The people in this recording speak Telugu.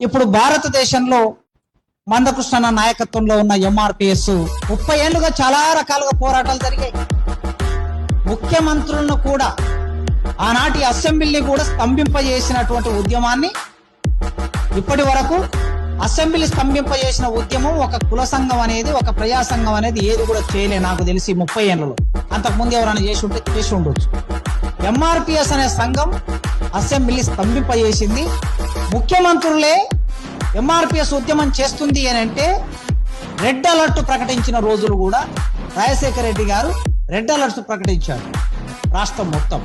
ఇప్పుడు భారతదేశంలో మందకృష్ణ నాయకత్వంలో ఉన్న ఎంఆర్పిఎస్ 30 ఏళ్లుగా చాలా రకాలుగా పోరాటాలు జరిగాయి. ముఖ్యమంత్రులను కూడా ఆనాటి అసెంబ్లీని కూడా స్తంభింపజేసినటువంటి ఉద్యమాన్ని ఇప్పటి వరకు అసెంబ్లీ స్తంభింపజేసిన ఉద్యమం ఒక కుల సంఘం అనేది, ఒక ప్రజా సంఘం అనేది ఏది కూడా చేయలే నాకు తెలిసి 30 ఏళ్లలో. అంతకుముందు ఎవరైనా చేసి ఉండొచ్చు. ఎంఆర్పిఎస్ అనే సంఘం అసెంబ్లీ స్తంభింపజేసింది. ముఖ్యమంత్రులే ఎంఆర్పిఎస్ ఉద్యమం చేస్తుంది అని అంటే రెడ్ అలర్ట్ ప్రకటించిన రోజులు కూడా రాజశేఖర రెడ్డి గారు రెడ్ అలర్ట్స్ ప్రకటించారు రాష్ట్రం మొత్తం.